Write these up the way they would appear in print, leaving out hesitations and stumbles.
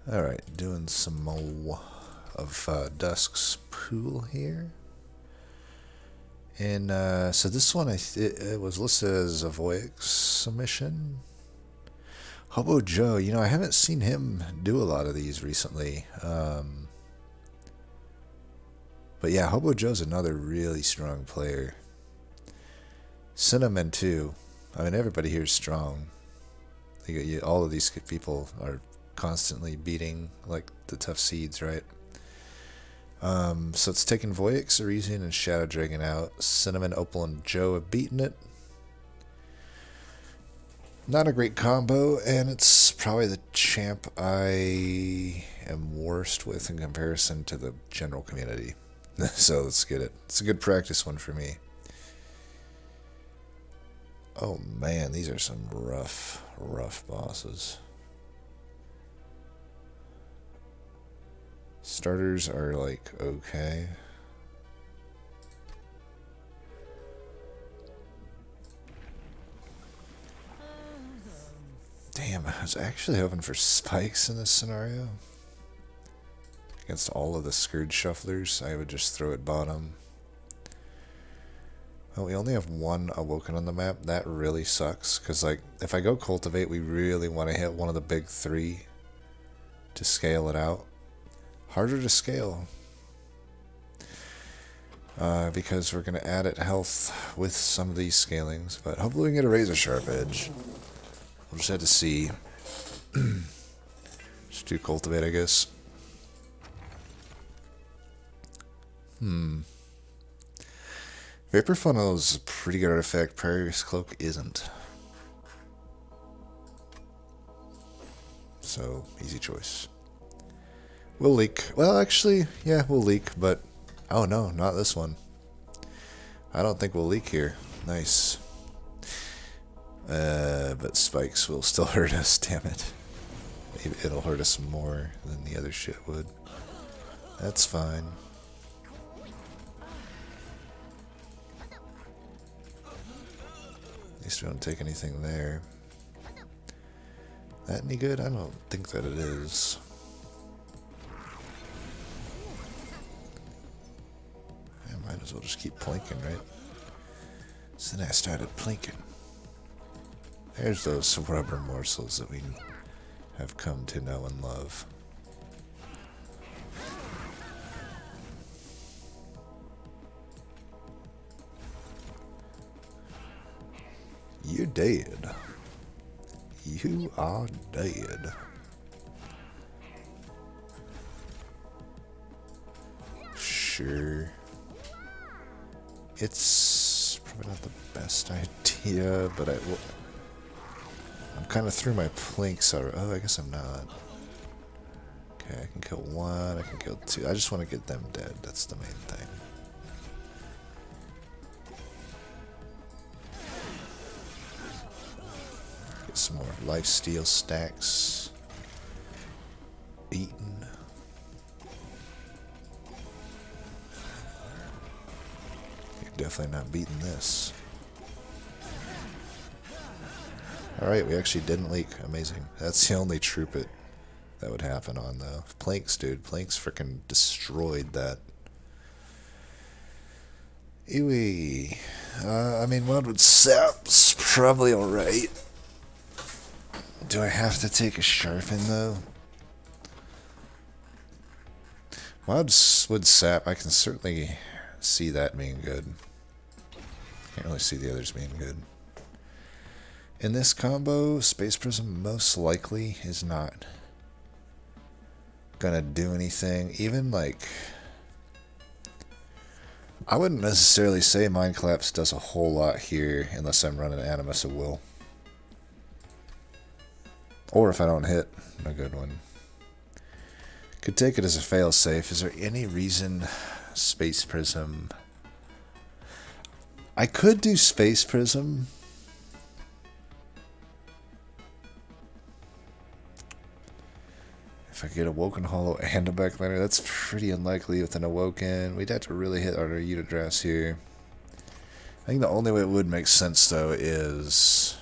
Alright, doing some more of Dusk's Pool here. And so this one, it was listed as a Voix submission. Hobo Joe, you know, I haven't seen him do a lot of these recently. But yeah, Hobo Joe's another really strong player. Cinnamon too. I mean, everybody here is strong. All of these people are constantly beating like the tough seeds, right? So it's taken Voyix, Arisian, and Shadow Dragon out. Cinnamon, Opal, and Joe have beaten it. Not a great combo, and it's probably the champ I am worst with in comparison to the general community. So let's get it. It's a good practice one for me. Oh man, these are some rough bosses. Starters are like okay. Damn, I was actually hoping for spikes in this scenario. Against all of the Scourge Shufflers, I would just throw it bottom. Well, we only have one Awoken on the map. That really sucks, because like, if I go Cultivate, we really want to hit one of the big three to scale it out. Harder to scale. Because we're going to add it health with some of these scalings, but hopefully we can get a Razor Sharp Edge. We'll just have to see. Just do Cultivate, I guess. Vapor Funnel is a pretty good artifact. Prairie's Cloak isn't. So, easy choice. We'll leak. Well, actually, yeah, we'll leak, but... Oh no, not this one. I don't think we'll leak here. Nice. But spikes will still hurt us, damn it. It'll hurt us more than the other shit would. That's fine. At least we don't take anything there. That any good? I don't think that it is. I might as well just keep plinking, right? So then I started plinking. There's those rubber morsels that we have come to know and love. You're dead. You are dead. Sure. It's probably not the best idea, but I'm kind of through my plinks already. Oh, I guess I'm not. Okay, I can kill one, I can kill two. I just want to get them dead. That's the main thing. Get some more lifesteal stacks. Eaten. Definitely not beating this. Alright, we actually didn't leak. Amazing. That's the only troop that would happen on, though. Planks, dude. Planks freaking destroyed that. Eewee. I mean, Wildwood Sap's probably alright. Do I have to take a Sharpen, though? Wildwood Sap, I can certainly see that being good. Can't really see the others being good. In this combo, Space Prism most likely is not gonna do anything. Even like, I wouldn't necessarily say Mind Collapse does a whole lot here unless I'm running Animus of Will. Or if I don't hit a good one. Could take it as a fail-safe. Is there any reason Space Prism? I could do Space Prism. If I get Awoken Hollow and a Backliner, that's pretty unlikely with an Awoken. We'd have to really hit our Utidrass here. I think the only way it would make sense, though, is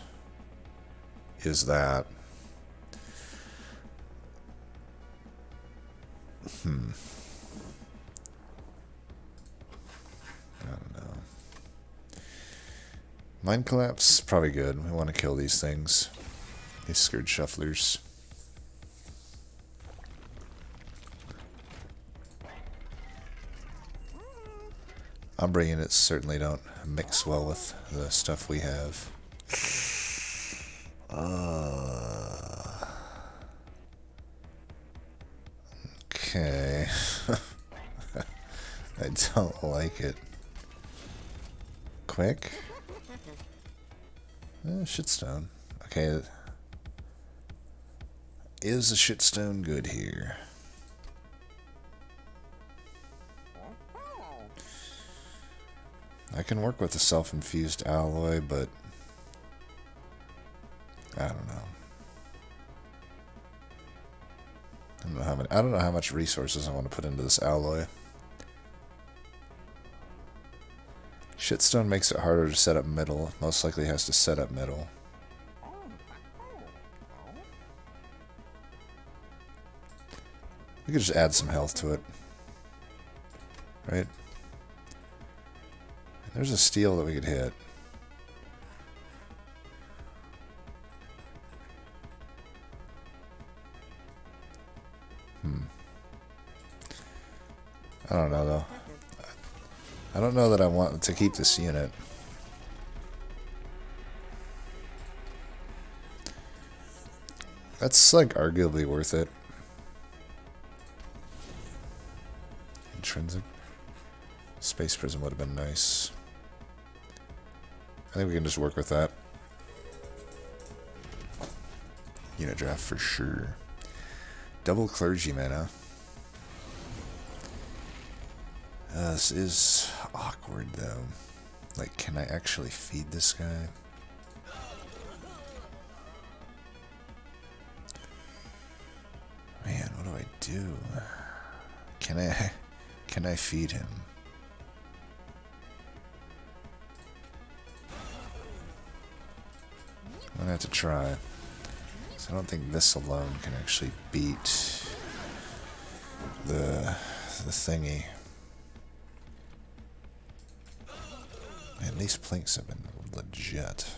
that. I don't know. Mind Collapse, probably good. We want to kill these things. These Scourge Shufflers. Umbra units certainly don't mix well with the stuff we have. Okay. I don't like it. Quick. Shitstone. Okay. Is a shitstone good here? I can work with a self-infused alloy, but I don't know. I don't know how much resources I want to put into this alloy. Shitstone makes it harder to set up middle. Most likely has to set up middle. We could just add some health to it. Right? There's a steel that we could hit. I don't know, though. I don't know that I want to keep this unit. That's, like, arguably worth it. Intrinsic. Space Prism would have been nice. I think we can just work with that. Unit draft for sure. Double Clergyman, huh? This is awkward, though. Like, can I actually feed this guy? Man, what do I do? Can I feed him? I'm gonna have to try. So I don't think this alone can actually beat the thingy. Man, these plinks have been legit.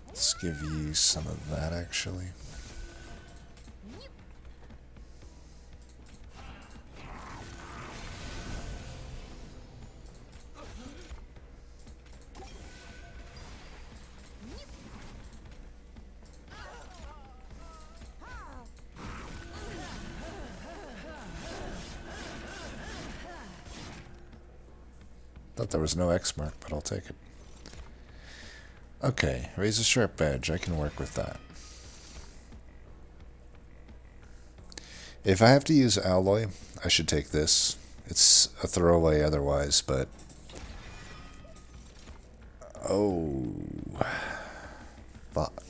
Let's give you some of that, actually. Thought there was no X mark, but I'll take it. Okay, raise a sharp edge. I can work with that. If I have to use alloy, I should take this. It's a throwaway otherwise, but... Oh... Fuck.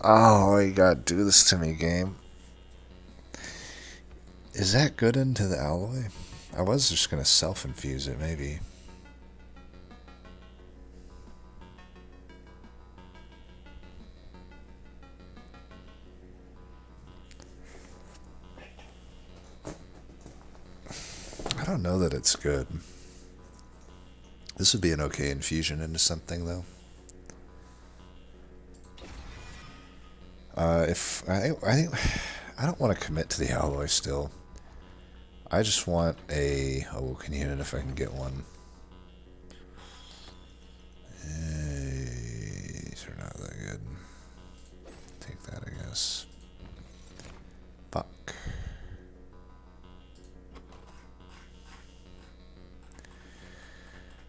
Oh, you gotta do this to me, game. Is that good into the alloy? I was just gonna self-infuse it, maybe. I don't know that it's good. This would be an okay infusion into something, though. If I think I don't want to commit to the alloy still. I just want a awoken unit if I can get one. These are not that good. Take that, I guess. Fuck.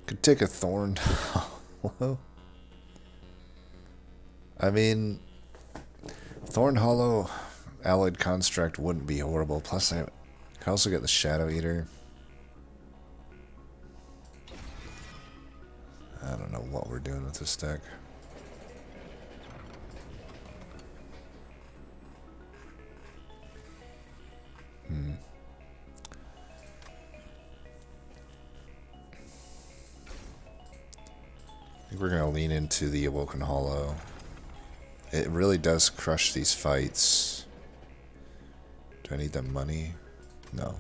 Could take a Thorned Hollow. I mean, Thorned Hollow alloyed construct wouldn't be horrible. Plus, I can also get the Shadow Eater. I don't know what we're doing with this deck. I think we're going to lean into the Awoken Hollow. It really does crush these fights. Do I need the money? No.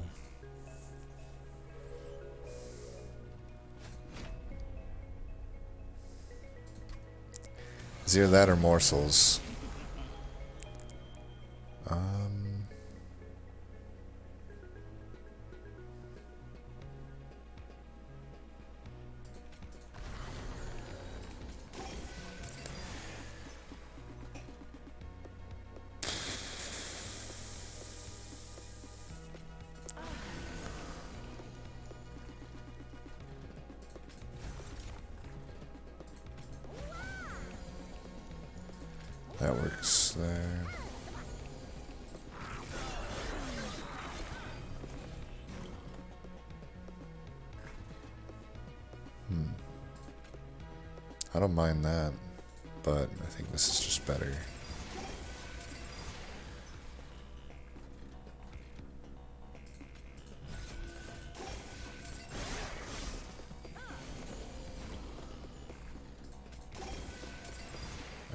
It's either that or morsels. That works there. I don't mind that, but I think this is just better.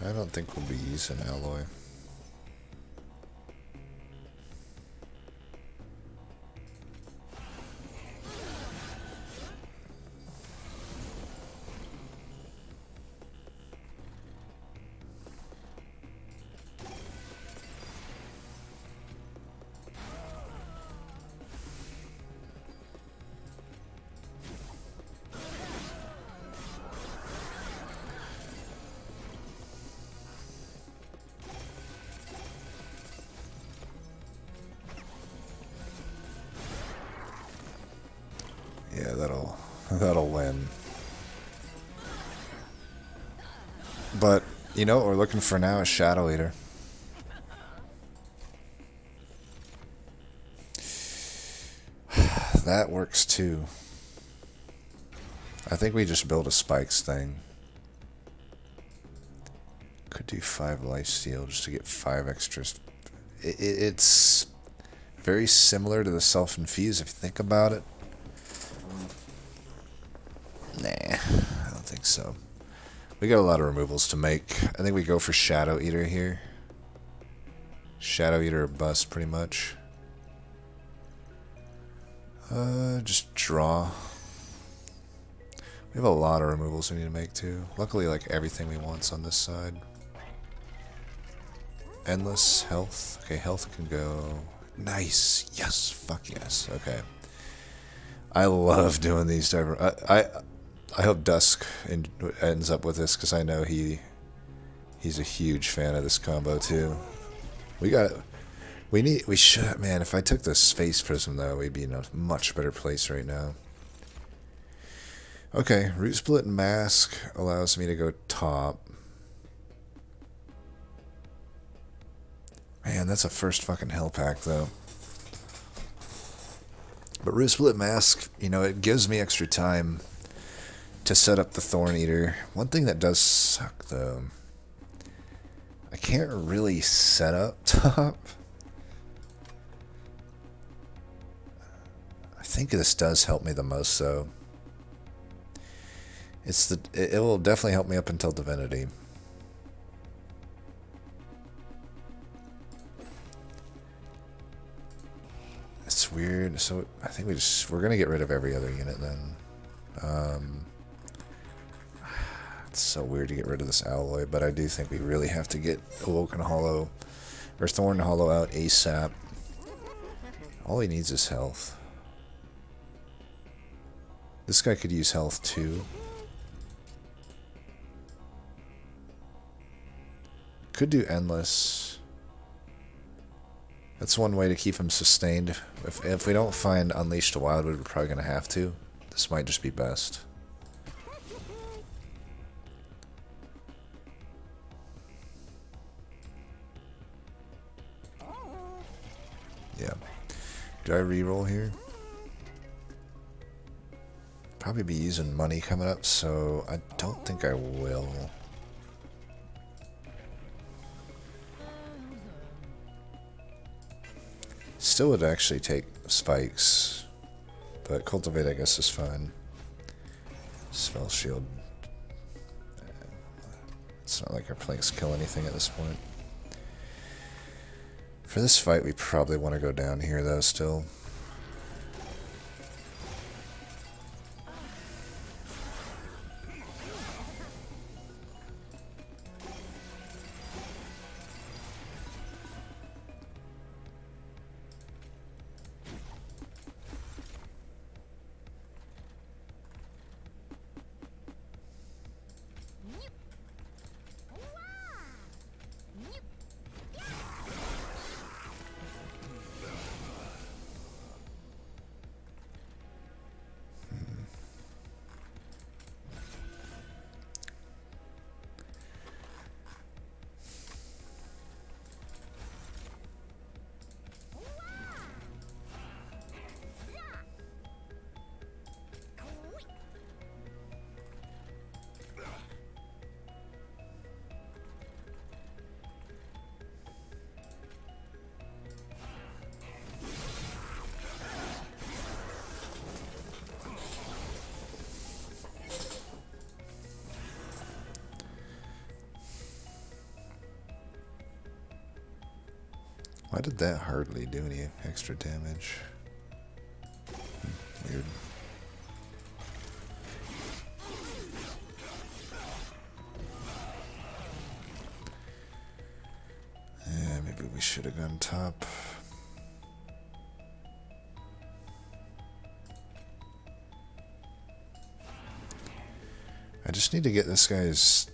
I don't think we'll be using alloy. Yeah, that'll win. But you know what we're looking for now is Shadow Eater. That works too. I think we just build a spikes thing. Could do 5 lifesteal just to get 5 extras. It's very similar to the self-infuse if you think about it. Nah, I don't think so. We got a lot of removals to make. I think we go for Shadow Eater here. Shadow Eater or bust, pretty much. Just draw. We have a lot of removals we need to make too. Luckily, like everything we want's on this side. Endless health. Okay, health can go. Nice. Yes. Fuck yes. Okay. I love doing these type of. I hope Dusk ends up with this because I know he's a huge fan of this combo too. We should, man. If I took the Space Prism though, we'd be in a much better place right now. Okay, Root Split and Mask allows me to go top. Man, that's a first fucking hell pack though. But Root Split Mask, you know, it gives me extra time to set up the Thorn Eater. One thing that does suck though, I can't really set up top. I think this does help me the most though. It will definitely help me up until Divinity. It's weird. So I think we're gonna get rid of every other unit then. It's so weird to get rid of this alloy, but I do think we really have to get Awoken Hollow or Thorned Hollow out ASAP. All he needs is health. This guy could use health too. Could do Endless. That's one way to keep him sustained. If we don't find Unleashed Wildwood, we're probably going to have to. This might just be best. Yeah. Do I reroll here? Probably be using money coming up, so I don't think I will. Still would actually take spikes, but cultivate I guess is fine. Spell shield. It's not like our planks kill anything at this point. For this fight we probably want to go down here though still. Why did that hardly do any extra damage? Weird. Yeah, maybe we should have gone top. I just need to get this guy's...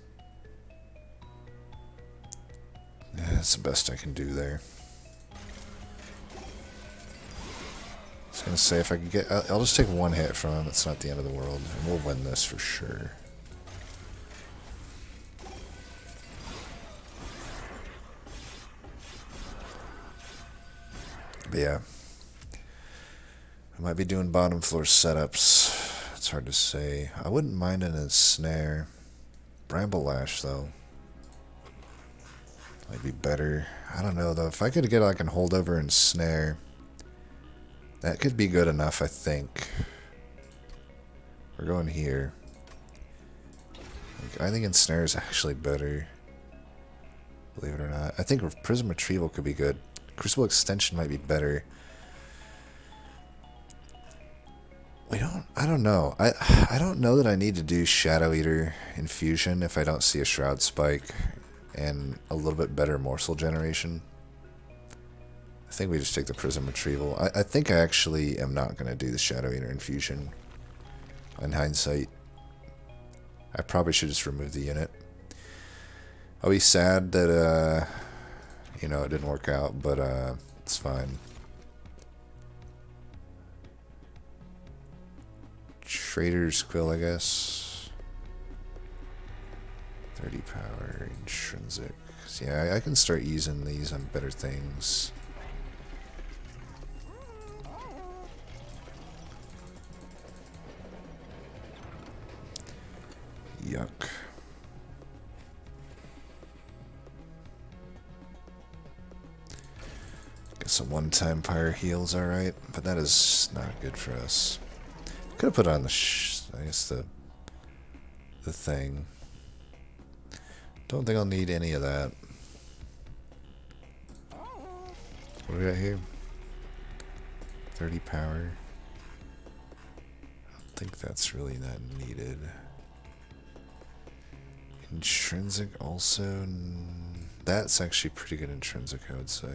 Yeah, that's the best I can do there. I was gonna say if I could get, I'll just take one hit from him. It's not the end of the world, and we'll win this for sure. But yeah, I might be doing bottom floor setups. It's hard to say. I wouldn't mind in a snare. Bramble Lash though might be better. I don't know though. If I could get like an holdover and snare. That could be good enough, I think. We're going here. I think Ensnare is actually better. Believe it or not. I think Prism Retrieval could be good. Crucible Extension might be better. I don't know. I don't know that I need to do Shadow Eater Infusion if I don't see a Shroud Spike and a little bit better morsel generation. I think we just take the Prism Retrieval. I think I actually am not going to do the Shadow Eater Infusion. In hindsight, I probably should just remove the unit. I'll be sad that, you know, it didn't work out, but it's fine. Trader's Quill, I guess. 30 power, intrinsic. So yeah, I can start using these on better things. Yuck. Guess a one-time fire heal's alright, but that is not good for us. Could have put on the I guess the thing. Don't think I'll need any of that. What do we got here? 30 power. I don't think that's really that needed. Intrinsic also. That's actually pretty good intrinsic, I would say.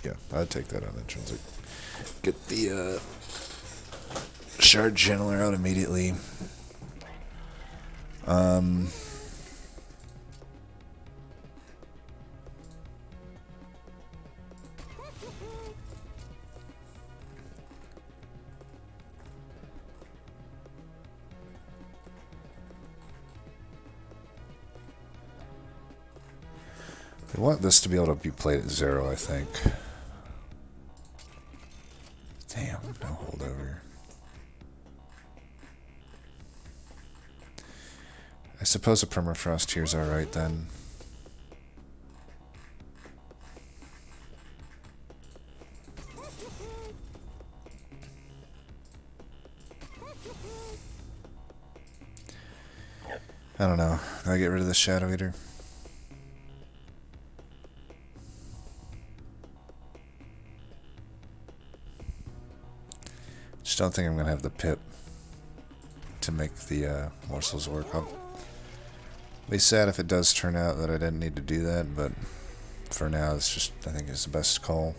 Yeah, I'd take that on intrinsic. Get the Shard Channeler out immediately. We want this to be able to be played at 0, I think. Damn. suppose a permafrost here's alright then. I don't know. Do I get rid of the Shadow Eater? Just don't think I'm gonna have the pip to make the morsels work. I'll be sad if it does turn out that I didn't need to do that, but for now it's just, I think it's the best call.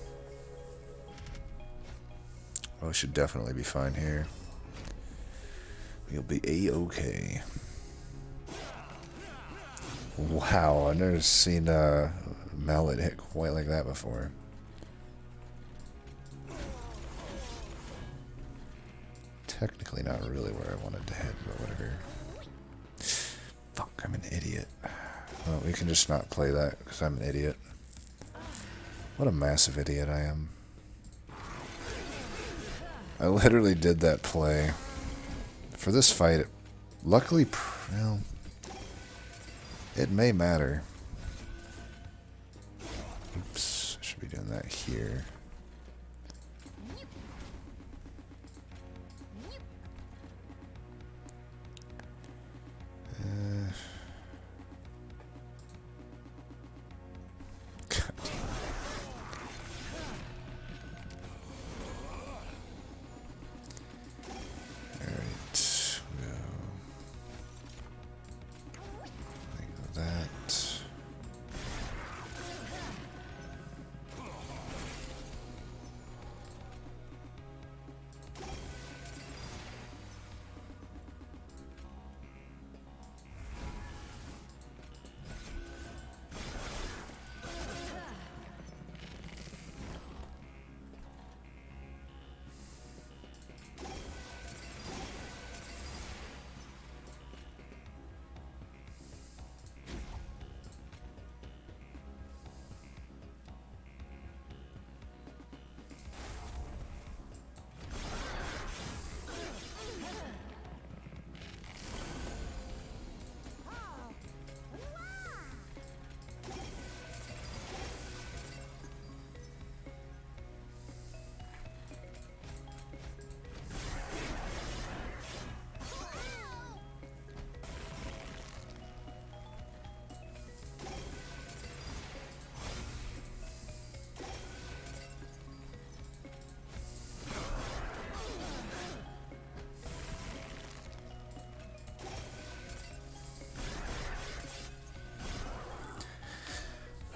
Oh, we should definitely be fine here. We'll be A-okay. Wow, I've never seen a mallet hit quite like that before. Technically not really where I wanted to head, but whatever. Fuck, I'm an idiot. Well, we can just not play that because I'm an idiot. What a massive idiot I am. I literally did that play. For this fight, luckily, well, it may matter. Oops, I should be doing that here.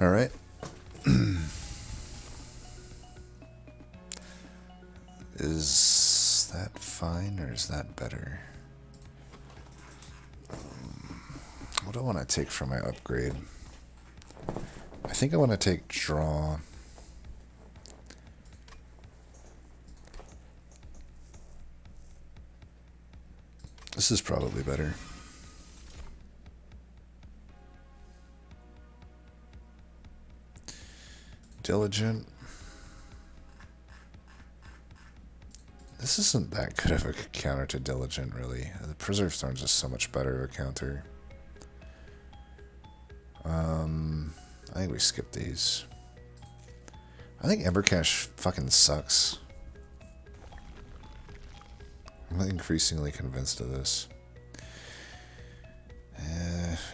Alright. Is that fine or is that better? What do I want to take for my upgrade? I think I want to take draw. This is probably better. Diligent. This isn't that good of a counter to Diligent, really. The Preserve Thorns is so much better of a counter. I think we skip these. I think Embercash fucking sucks. I'm increasingly convinced of this.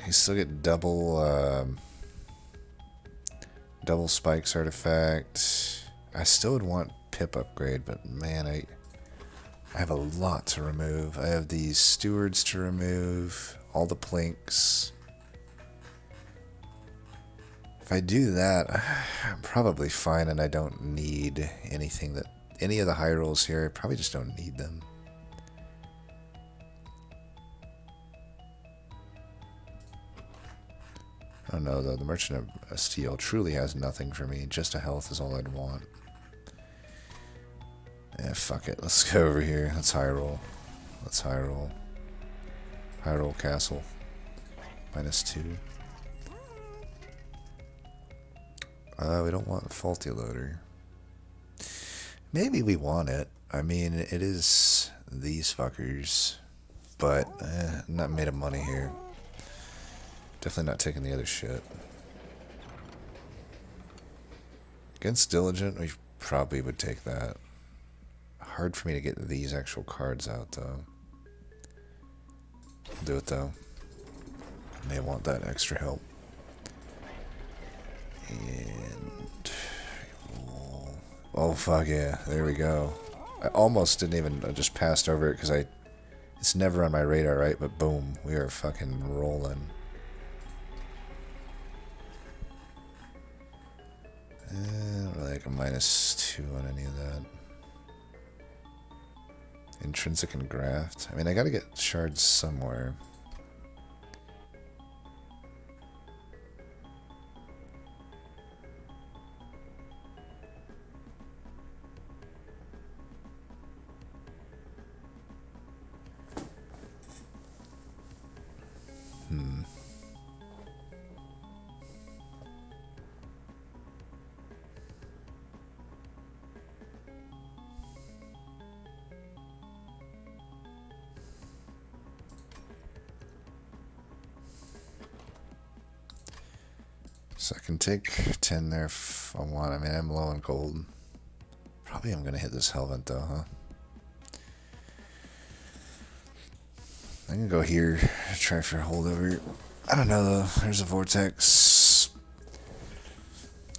You still get double spikes artifact. I still would want pip upgrade, but man, I have a lot to remove. I have these stewards to remove, all the plinks. If I do that, I'm probably fine, and I don't need anything that any of the high rolls here. I probably just don't need them. I don't know though. The Merchant of Steel truly has nothing for me. Just a health is all I'd want. Yeah, fuck it. Let's go over here. Let's high roll. Let's high roll. High roll castle. -2. We don't want a faulty loader. Maybe we want it. I mean, it is these fuckers, but not made of money here. Definitely not taking the other shit. Against Diligent, we probably would take that. Hard for me to get these actual cards out, though. I'll do it, though. May want that extra help. And... oh, fuck yeah. There we go. I almost didn't even... I just passed over it because it's never on my radar, right? But boom. We are fucking rolling. Like a -2 on any of that. Intrinsic and Graft. I mean, I gotta get shards somewhere. So I can take 10 there if I want. I mean, I'm low on gold. Probably I'm going to hit this Helvent, though, huh? I can go here, try for a holdover. I don't know, though. There's a Vortex.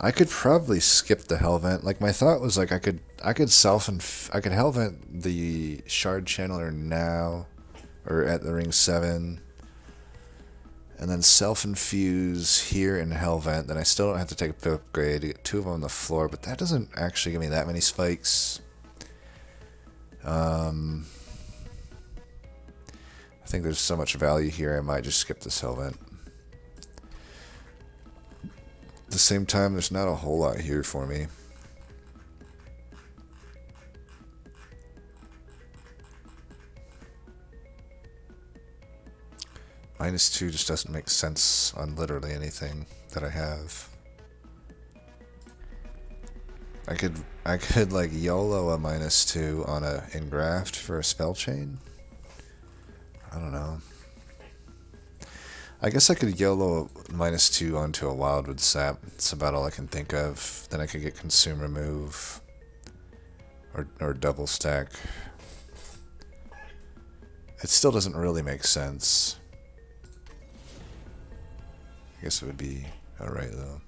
I could probably skip the Helvent. Like, my thought was, like, I could Helvent the Shard Channeler now, or at the Ring 7. And then self-infuse here in Hellvent. Then I still don't have to take a upgrade to get 2 of them on the floor, but that doesn't actually give me that many spikes. I think there's so much value here, I might just skip this Hellvent. At the same time, there's not a whole lot here for me. -2 just doesn't make sense on literally anything that I have. I could like YOLO a -2 on a engraft for a spell chain. I don't know. I guess I could YOLO -2 onto a Wildwood Sap. It's about all I can think of. Then I could get Consume Remove or double stack. It still doesn't really make sense. I guess it would be alright, though.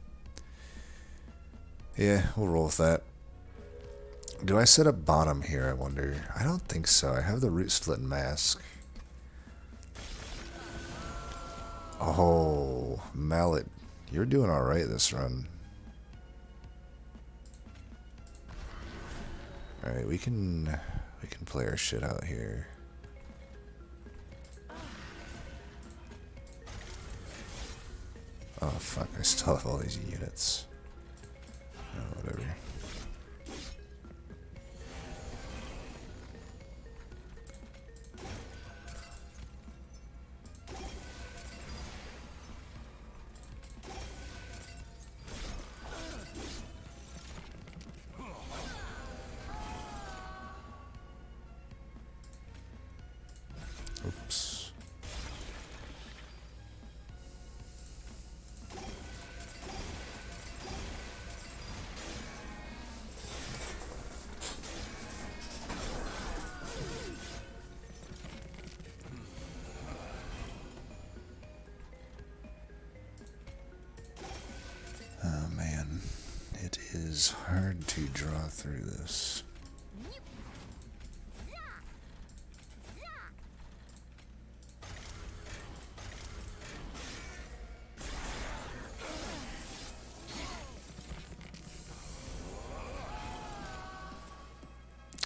Yeah, we'll roll with that. Do I set up bottom here, I wonder? I don't think so. I have the Root Split and Mask. Oh, Mallet. You're doing alright this run. Alright, we can play our shit out here. Oh fuck, I still have all these units. Oh, whatever. Oops. Oh man, it is hard to draw through this.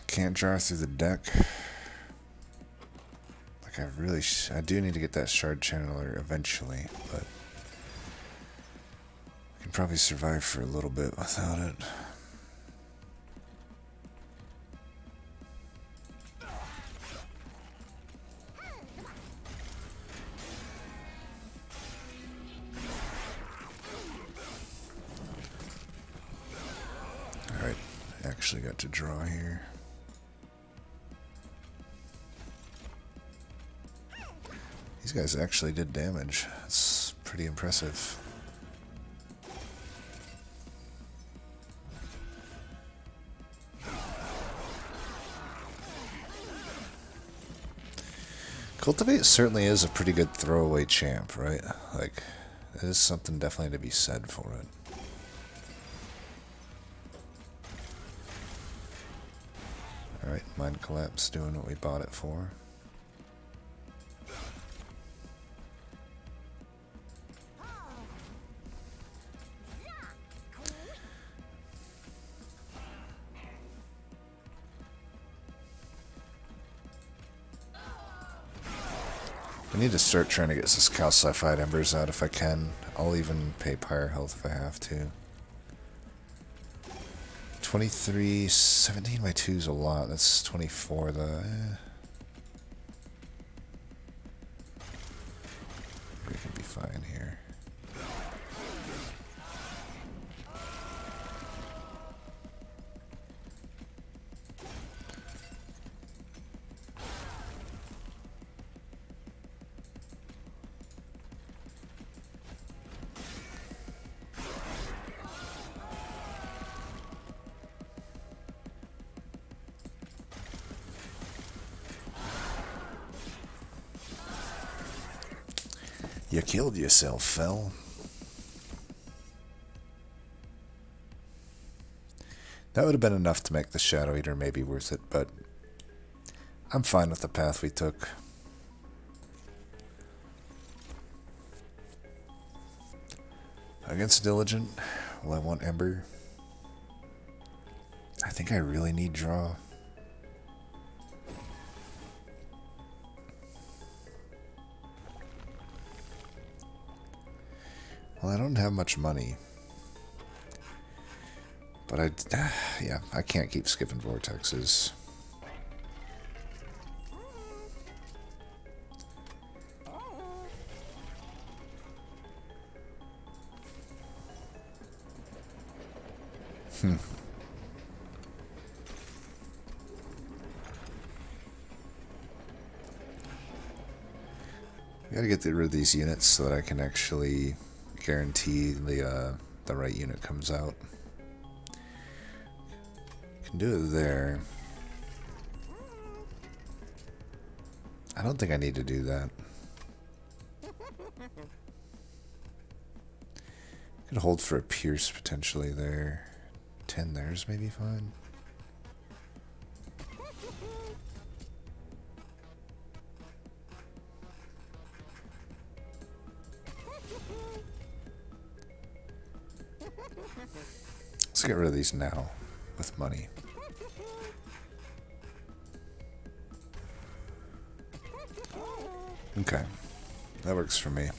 Can't draw through the deck. Like I do need to get that Shard Channeler eventually, but I can probably survive for a little bit without it. Alright, actually got to draw here. These guys actually did damage. That's pretty impressive. Cultivate certainly is a pretty good throwaway champ, right? Like, there's something definitely to be said for it. Alright, Mind Collapse doing what we bought it for. I need to start trying to get some calcified embers out if I can. I'll even pay Pyre Health if I have to. 23, 17 by 2 is a lot. That's 24 though. We can be fine here. You killed yourself, Phil. That would have been enough to make the Shadow Eater maybe worth it, but I'm fine with the path we took. Against Diligent, will I want Ember? I think I really need draw. Well, I don't have much money. But yeah, I can't keep skipping vortexes. We gotta get rid of these units so that I can actually guarantee the right unit comes out. Can do it there. I don't think I need to do that. Could hold for a Pierce potentially there. 10 there's maybe fine. Let's get rid of these now with money. Okay, that works for me.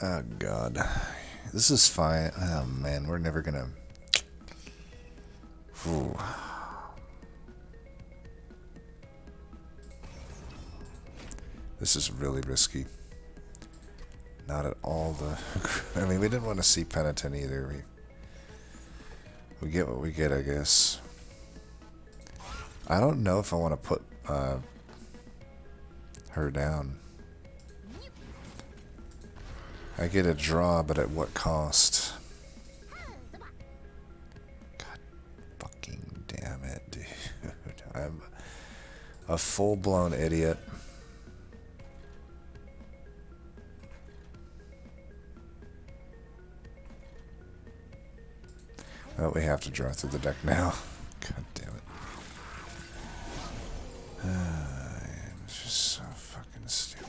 Oh god, this is fine. Oh man, we're never gonna. Ooh. This is really risky. Not at all the... I mean, we didn't want to see Penitent either. We get what we get, I guess. I don't know if I want to put her down. I get a draw, but at what cost? God fucking damn it, dude. I'm a full-blown idiot. Oh, we have to draw through the deck now. God damn it. It's just so fucking stupid.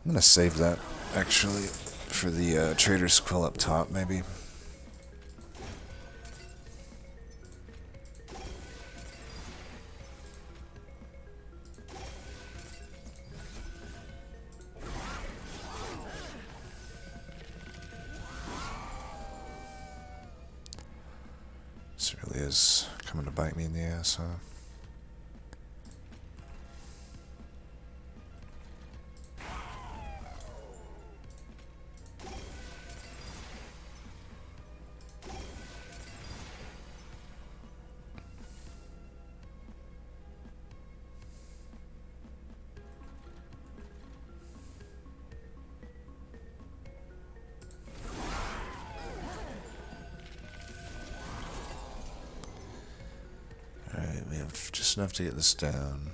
I'm gonna save that, actually, for the Trader's Quill up top, maybe. This really is coming to bite me in the ass, huh? We have just enough to get this down.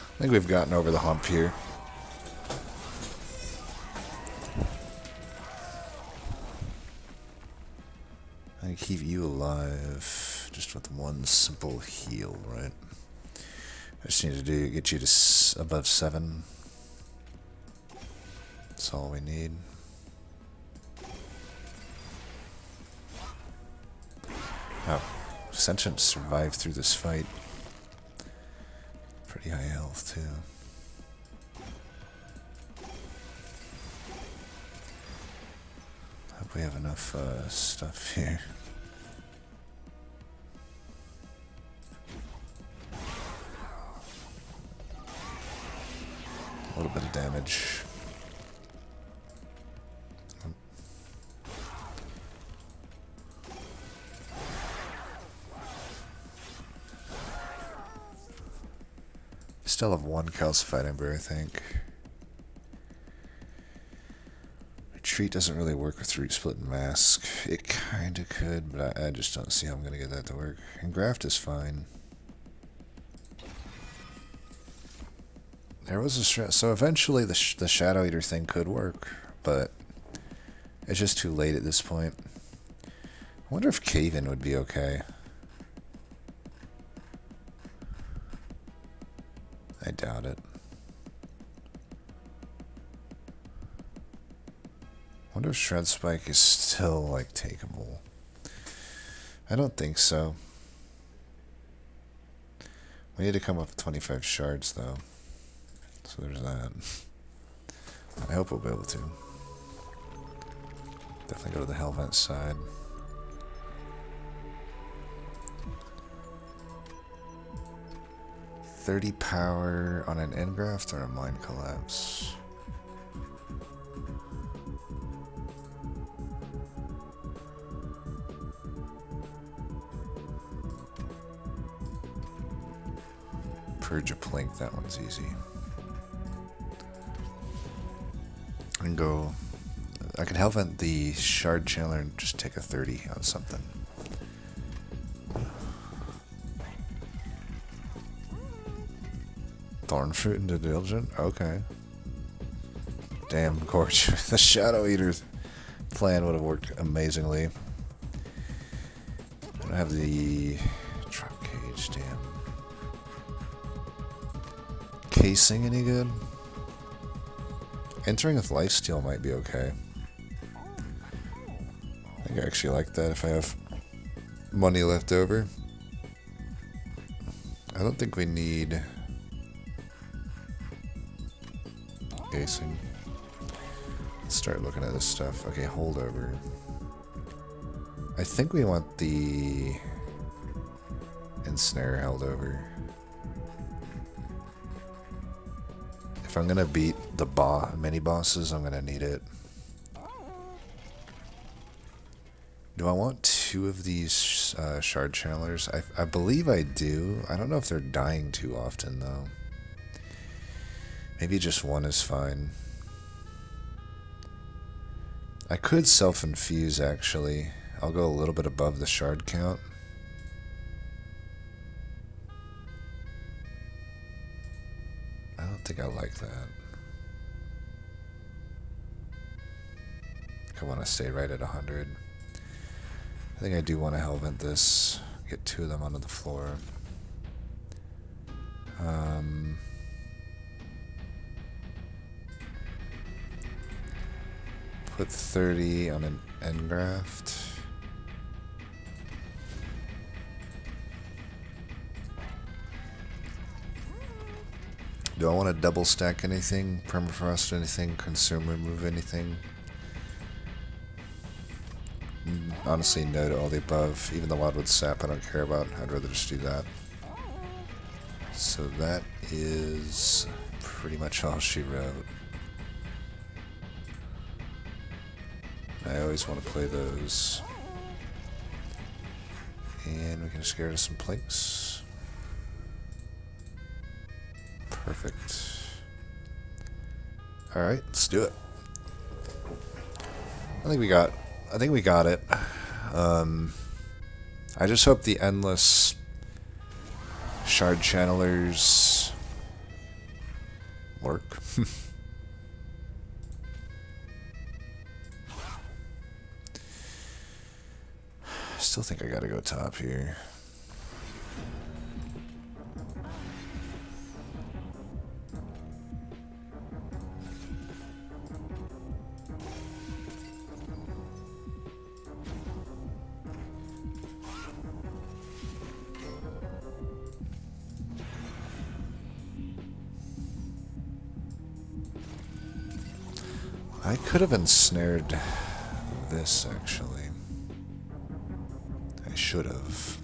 I think we've gotten over the hump here. I can keep you alive just with one simple heal, right? I just need to get you to above 7. That's all we need. Oh, Sentient survived through this fight. Pretty high health, too. Hope we have enough stuff here. A little bit of damage. Still have one calcified ember, I think. Retreat doesn't really work with Root Split and Mask. It kinda could, but I just don't see how I'm gonna get that to work. And Graft is fine. There was a so eventually the Shadow Eater thing could work, but it's just too late at this point. I wonder if Cave-In would be okay. I doubt it. Wonder if Shred Spike is still, like, takeable. I don't think so. We need to come up with 25 shards, though. So there's that. I hope we'll be able to. Definitely go to the Hellvent side. $30 power on an Engraft or a Mind Collapse? Purge a Plink, that one's easy. I can go... I can Hellvent the Shard Channeler and just take a 30 on something. Thorn Fruit into Diligent? Okay. Damn, Gorge. The Shadow Eater's plan would have worked amazingly. I don't have the Drop Cage, damn. Casing any good? Entering with Lifesteal might be okay. I think I actually like that if I have money left over. I don't think we need... Casing. Let's start looking at this stuff. Okay, holdover. I think we want the Ensnare held over. If I'm gonna beat the mini bosses, I'm gonna need it. Do I want 2 of these Shard Channelers? I believe I do. I don't know if they're dying too often, though. Maybe just 1 is fine. I could self-infuse, actually. I'll go a little bit above the shard count. I don't think I like that. I want to stay right at 100. I think I do want to Hellvent this. Get 2 of them onto the floor. put 30 on an engraft. Do I want to double stack anything? Permafrost anything? Consume remove anything? Honestly, no to all the above. Even the Wildwood Sap I don't care about. I'd rather just do that. So that is pretty much all she wrote. I always want to play those. And we can just get rid of some planks. Perfect. Alright, let's do it. I think we got it. I just hope the endless shard channelers work. Still think I gotta go top here. I could have ensnared this, actually. I should have.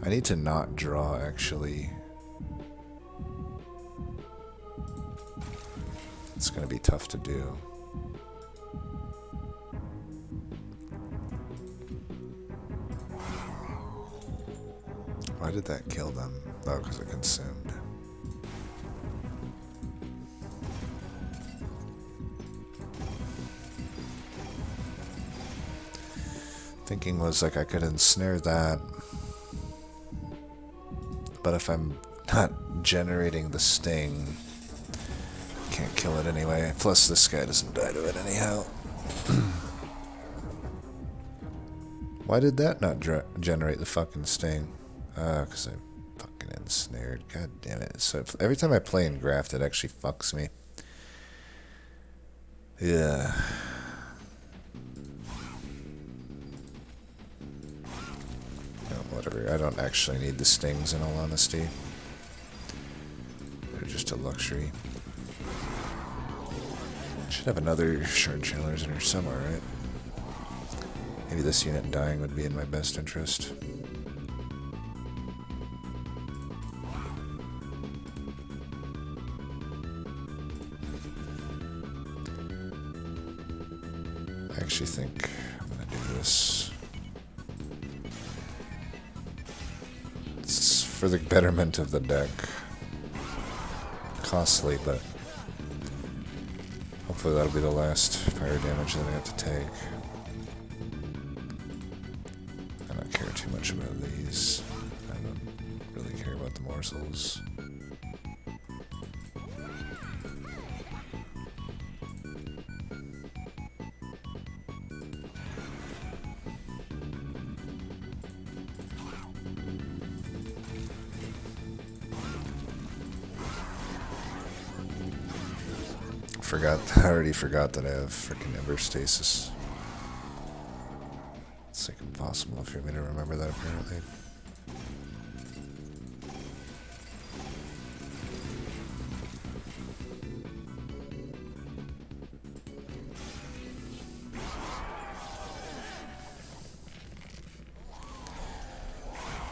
I need to not draw, actually. It's going to be tough to do. Why did that kill them? Oh, because it consumed. Thinking was like I could ensnare that, but if I'm not generating the sting, can't kill it anyway. Plus this guy doesn't die to it anyhow. Why did that not generate the fucking sting? Because I fucking ensnared. God damn it. So every time I play Engraft, it actually fucks me. Yeah. Whatever, I don't actually need the stings in all honesty. They're just a luxury. Should have another shard channelers in here somewhere, right? Maybe this unit dying would be in my best interest. I actually think I'm gonna do this. For the betterment of the deck. Costly, but hopefully that'll be the last fire damage that I have to take. I don't care too much about these. I don't really care about the morsels. I already forgot that I have freaking Ember Stasis. It's like impossible for me to remember that, apparently.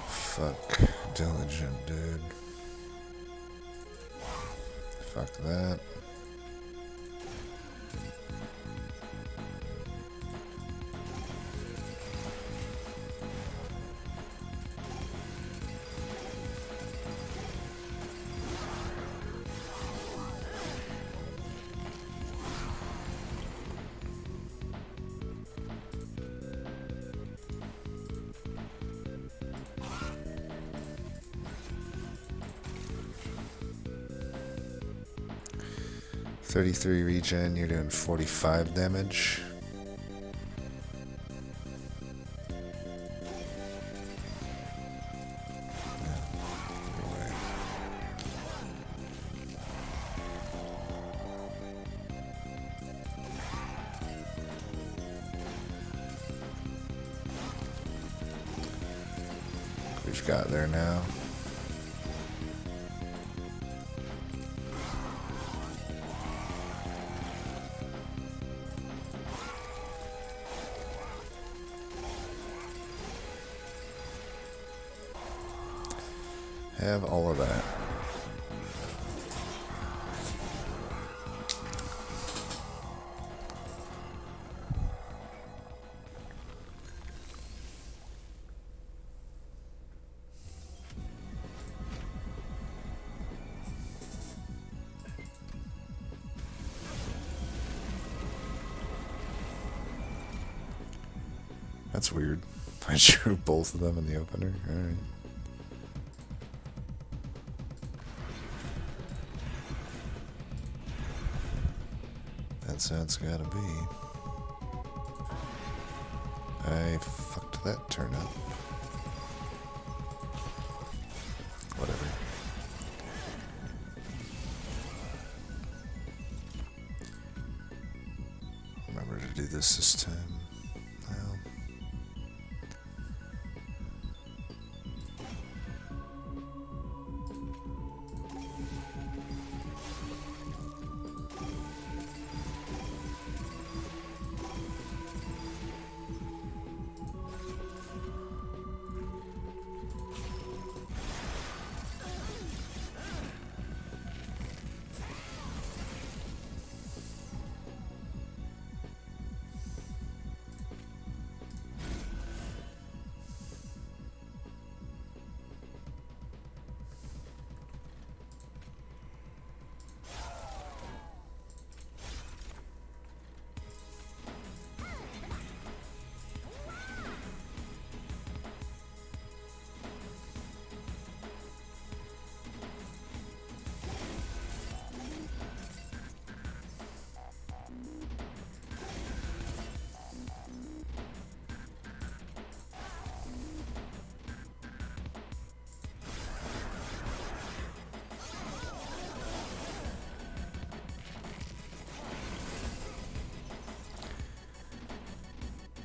Fuck. Diligent, dude. Fuck that. .33 regen, you're doing 45 damage. we've got there now. Have all of that. That's weird. I drew both of them in the opener. Alright. That's how it's gotta be. I fucked that turn up. Whatever. Remember to do this time. Well.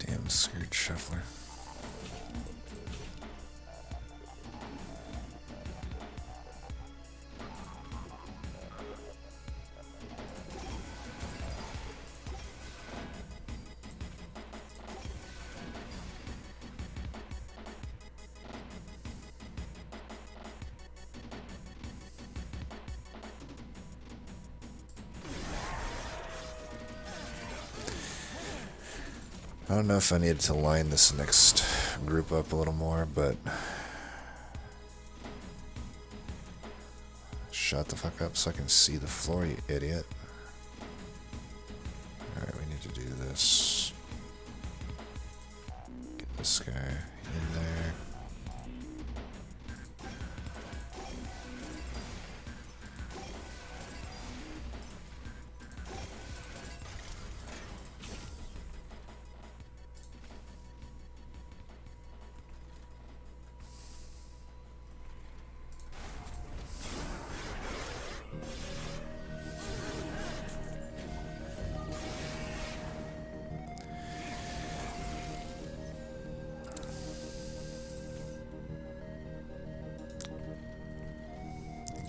Damn scared shuffler. I don't know if I needed to line this next group up a little more, but shut the fuck up so I can see the floor, you idiot. Alright, we need to do this. Get this guy in there.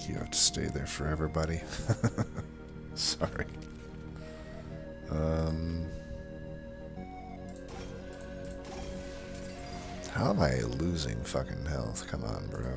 You have to stay there forever, buddy. Sorry. How am I losing fucking health? Come on, bro.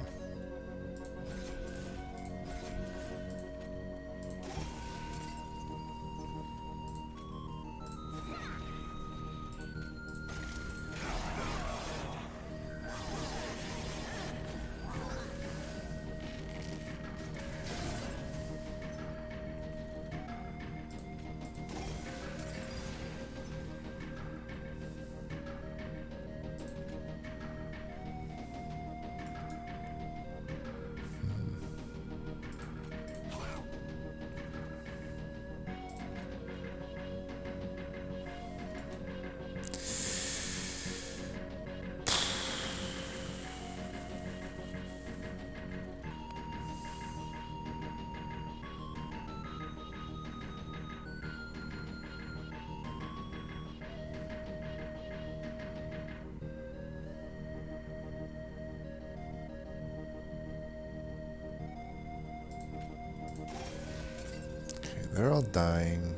They're all dying.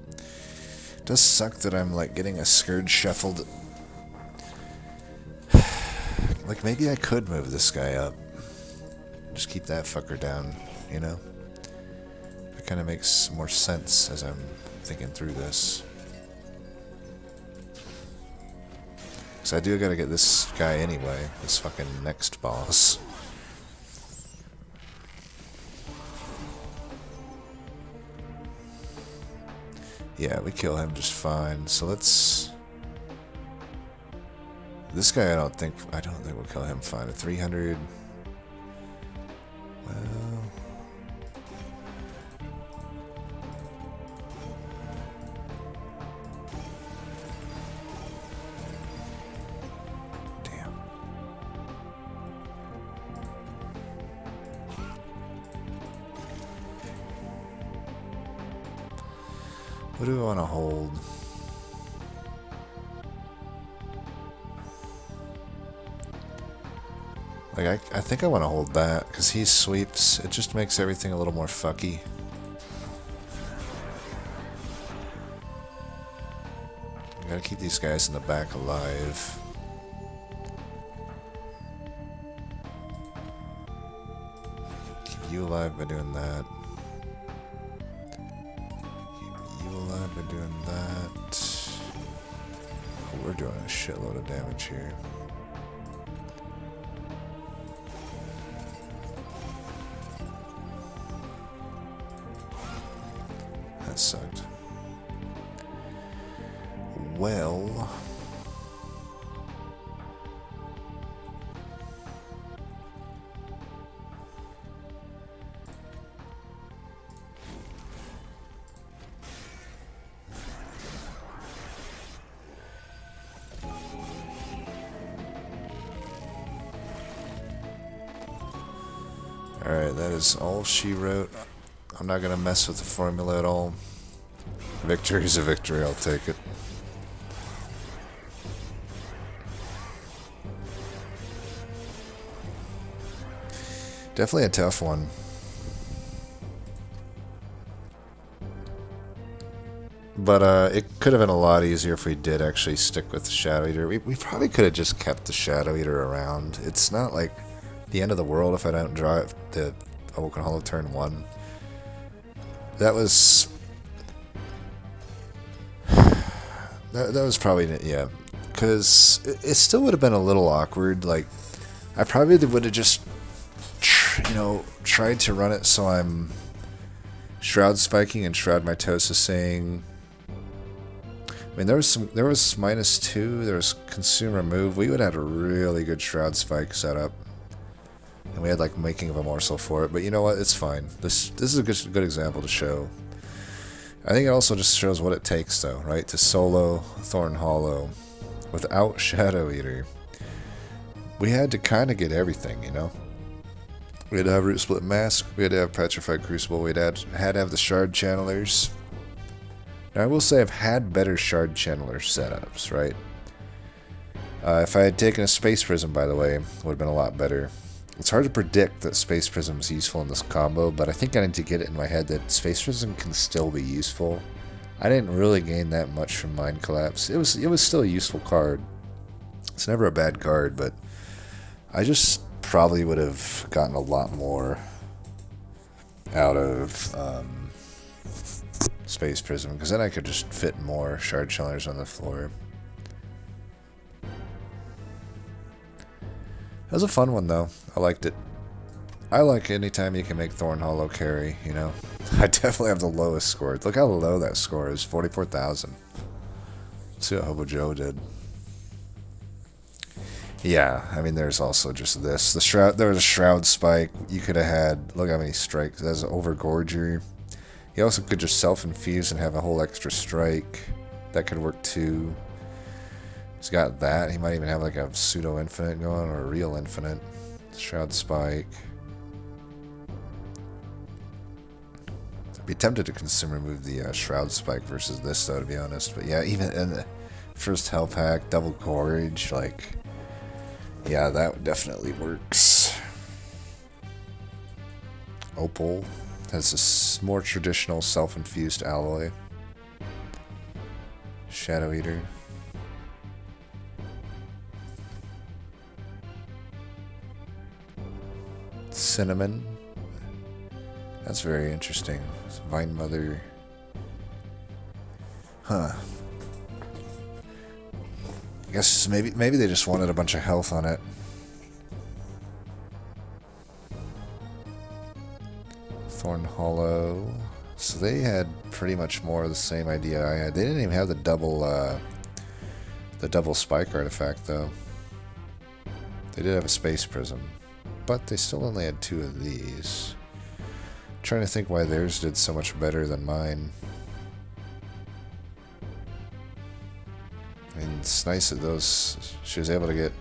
It does suck that I'm like getting a Scourge shuffled. Like maybe I could move this guy up. Just keep that fucker down, you know? It kind of makes more sense as I'm thinking through this. So I do gotta get this guy anyway, this fucking next boss. Yeah, we kill him just fine. So let's... This guy I don't think we'll kill him fine. At 300... Well... Damn. What do we want to hold? Like, I think I want to hold that, because he sweeps. It just makes everything a little more fucky. I gotta keep these guys in the back alive. Keep you alive by doing that. Keep you alive by doing that. Oh, we're doing a shitload of damage here. That sucked. Well... Alright, that is all she wrote. I'm not gonna mess with the formula at all. Victory is a victory, I'll take it. Definitely a tough one. But it could have been a lot easier if we did actually stick with the Shadow Eater. We probably could have just kept the Shadow Eater around. It's not like the end of the world if I don't draw it the Awoken Hollow turn 1. That was... That was probably... Yeah. Because it still would have been a little awkward. Like, I probably would have just... You know, tried to run it so I'm Shroud spiking and Shroud Mitosising. I mean, there was -2, there was Consume Remove. We would have had a really good Shroud spike setup. And we had like Making of a Morsel for it, but you know what? It's fine. This is a good example to show. I think it also just shows what it takes, though, right? To solo Thorned Hollow without Shadow Eater. We had to kind of get everything, you know? We had to have Root Split Mask, we had to have Petrified Crucible, we had to have the Shard Channelers. Now I will say I've had better Shard Channeler setups, right? If I had taken a Space Prism, by the way, it would have been a lot better. It's hard to predict that Space Prism is useful in this combo, but I think I need to get it in my head that Space Prism can still be useful. I didn't really gain that much from Mind Collapse. It was still a useful card. It's never a bad card, but I just probably would have gotten a lot more out of Space Prism, because then I could just fit more Shard Channelers on the floor. It was a fun one, though. I liked it. I like any time you can make Thorned Hollow carry, you know? I definitely have the lowest score. Look how low that score is, 44,000. Let's see what Hobo Joe did. Yeah, I mean, there's also just this. The Shroud, there was a Shroud Spike. You could have had, look how many strikes. That's Overgorger. He also could just self-infuse and have a whole extra strike. That could work too. He's got that. He might even have like a pseudo-infinite going, or a real infinite. Shroud Spike. I'd be tempted to Consume Remove the Shroud Spike versus this, though, to be honest. But yeah, even in the first Hell Pack, Double Gorge, like... Yeah, that definitely works. Opal. Has this more traditional self-infused alloy. Shadow Eater. Cinnamon. That's very interesting. It's Vine Mother. Huh. I guess maybe they just wanted a bunch of health on it. Thorned Hollow. So they had pretty much more of the same idea I had. They didn't even have the double spike artifact though. They did have a space prism, but they still only had 2 of these. I'm trying to think why theirs did so much better than mine. I mean, it's nice that she was able to get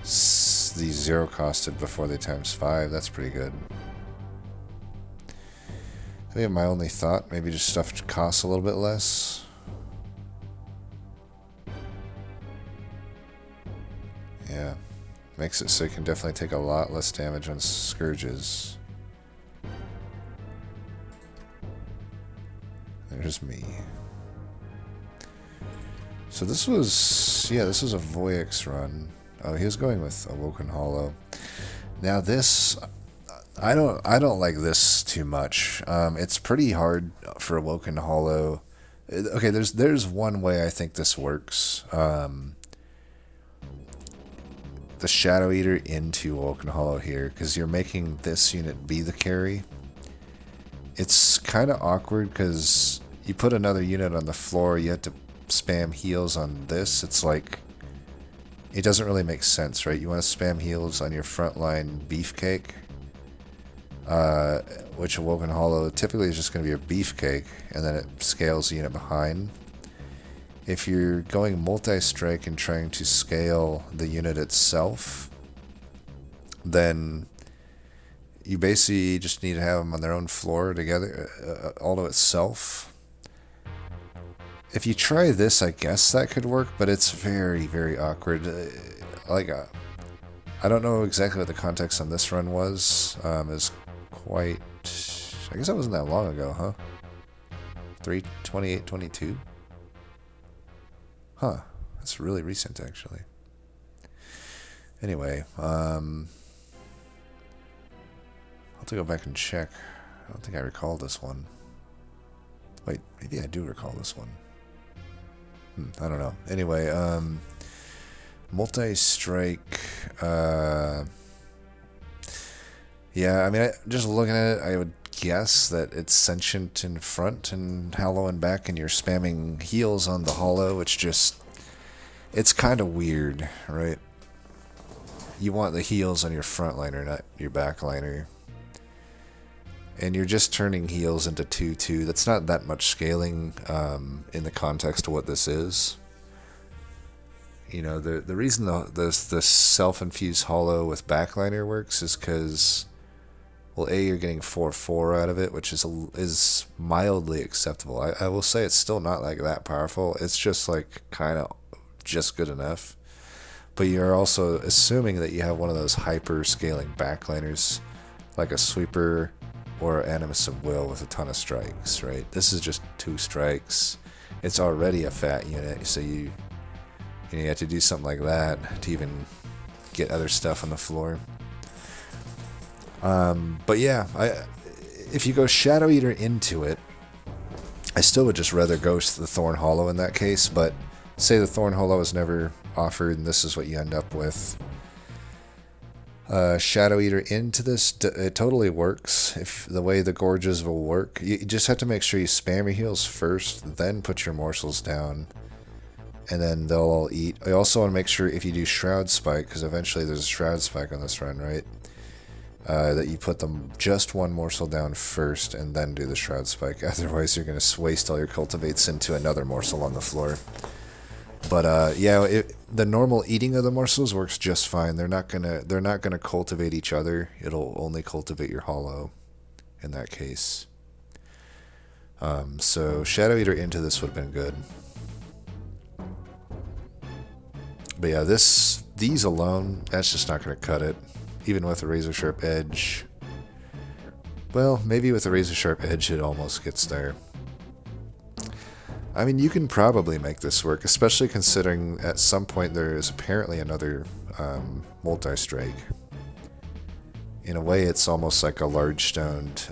these 0 costed before they times 5. That's pretty good. I think my only thought, maybe just stuff costs a little bit less. Yeah, makes it so you can definitely take a lot less damage on Scourges. There's me. So this was, yeah, this was a Voyix run. Oh, he was going with Awoken Hollow. Now this, I don't like this too much. It's pretty hard for Awoken Hollow. Okay, there's one way I think this works. The Shadow Eater into Awoken Hollow here, because you're making this unit be the carry. It's kind of awkward because you put another unit on the floor, you have to spam heals on this. It's like, it doesn't really make sense, right? You want to spam heals on your frontline Beefcake, which Awoken Hollow typically is just going to be a Beefcake, and then it scales the unit behind. If you're going multi-strike and trying to scale the unit itself, then you basically just need to have them on their own floor together, all to itself. If you try this, I guess that could work, but it's very, very awkward. I don't know exactly what the context on this run was. It was quite... I guess that wasn't that long ago, huh? 3/28/22? Huh. That's really recent, actually. Anyway, I'll have to go back and check. I don't think I recall this one. Wait, maybe I do recall this one. I don't know. Anyway, multi-strike. Yeah, I mean, just looking at it, I would guess that it's sentient in front and hollow in back, and you're spamming heals on the hollow, which just... it's kind of weird, right? You want the heals on your frontliner, not your backliner. And you're just turning heals into 2/2. That's not that much scaling in the context of what this is. You know, the reason the self-infused hollow with backliner works is because, well, A, you're getting 4/4 out of it, which is mildly acceptable. I will say it's still not like that powerful. It's just like kind of just good enough. But you're also assuming that you have one of those hyper scaling backliners, like a sweeper or Animus of Will with a ton of strikes, right? This is just 2 strikes. It's already a fat unit, so you have to do something like that to even get other stuff on the floor. But yeah, if you go Shadow Eater into it, I still would just rather go to the Thorn Hollow in that case, but say the Thorn Hollow is never offered and this is what you end up with. Shadow Eater into this, it totally works. If the way the Gorges will work, you just have to make sure you spam your heals first, then put your morsels down, and then they'll all eat. I also want to make sure if you do Shroud Spike, because eventually there's a Shroud Spike on this run, right? That you put them just 1 morsel down first and then do the Shroud Spike. Otherwise, you're going to waste all your cultivates into another morsel on the floor. But yeah, the normal eating of the morsels works just fine. They're not gonna cultivate each other. It'll only cultivate your hollow in that case. So Shadow Eater into this would have been good. But yeah, these alone, that's just not gonna cut it. Even with a razor sharp edge, Well, maybe with a razor sharp edge it almost gets there. I mean, you can probably make this work, especially considering at some point there is apparently another multi-strike. In a way, it's almost like a large stoned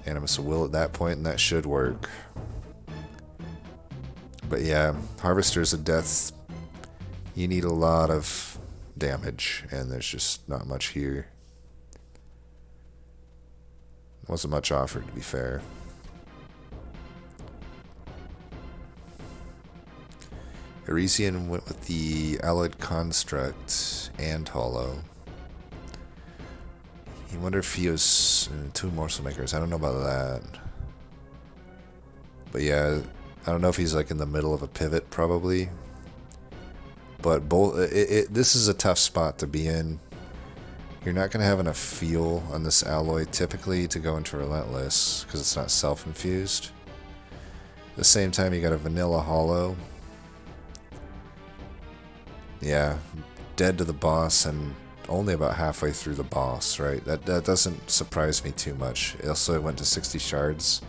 Animus of Will at that point, and that should work. But yeah, Harvesters of Death, you need a lot of damage, and there's just not much here. Wasn't much offered, to be fair. Arisian went with the Alloyed Construct and Hollow. You wonder if he was 2 Morsel Makers. I don't know about that. But yeah, I don't know if he's like in the middle of a pivot, probably. But both, this is a tough spot to be in. You're not going to have enough fuel on this alloy typically to go into Relentless because it's not self-infused. At the same time, you got a Vanilla Hollow. Yeah, dead to the boss and only about halfway through the boss, right? That doesn't surprise me too much. It also went to 60 shards,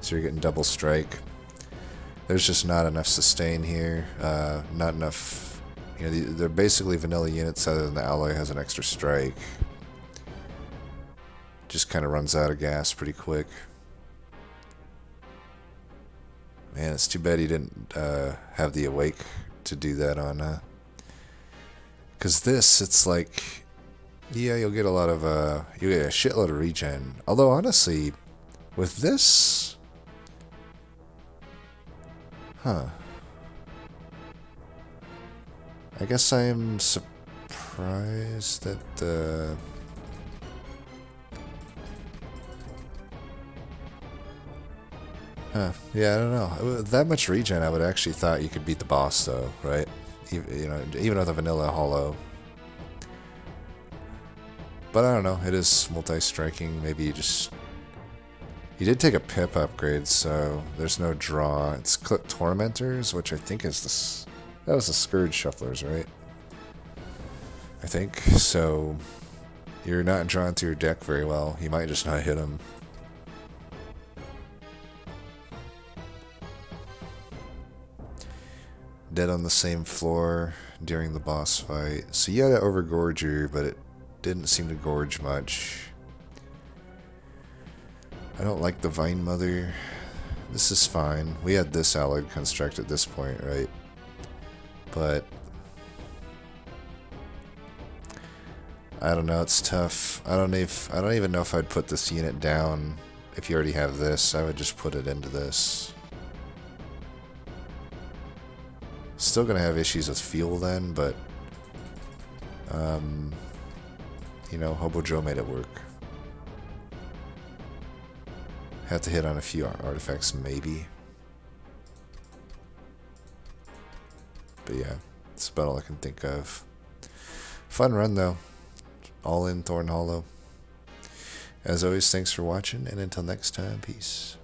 so you're getting double strike. There's just not enough sustain here. Not enough. You know, they're basically vanilla units other than the alloy has an extra strike. Just kind of runs out of gas pretty quick. Man, it's too bad he didn't have the Awake to do that on. Because this, it's like, yeah, you'll get a lot of, you'll get a shitload of regen. Although, honestly, with this, I guess I am surprised that, yeah, I don't know. With that much regen, I would actually thought you could beat the boss, though, right? You know, even with a vanilla hollow. But I don't know, it is multi-striking. Maybe you did take a pip upgrade, so there's no draw. It's clip Tormentors, which I think is this. That was the Scourge Shufflers, right? I think. So you're not drawn to your deck very well. You might just not hit them. Dead on the same floor during the boss fight. So you had to overgorge her, but it didn't seem to gorge much. I don't like the Vine Mother. This is fine. We had this Alloyed Construct at this point, right? But I don't know, it's tough. I don't even know if I'd put this unit down if you already have this. I would just put it into this. Still gonna have issues with fuel then, but you know, Hobo Joe made it work. Had to hit on a few artifacts, maybe. But yeah, that's about all I can think of. Fun run though. All in Thorned Hollow. As always, thanks for watching, and until next time, peace.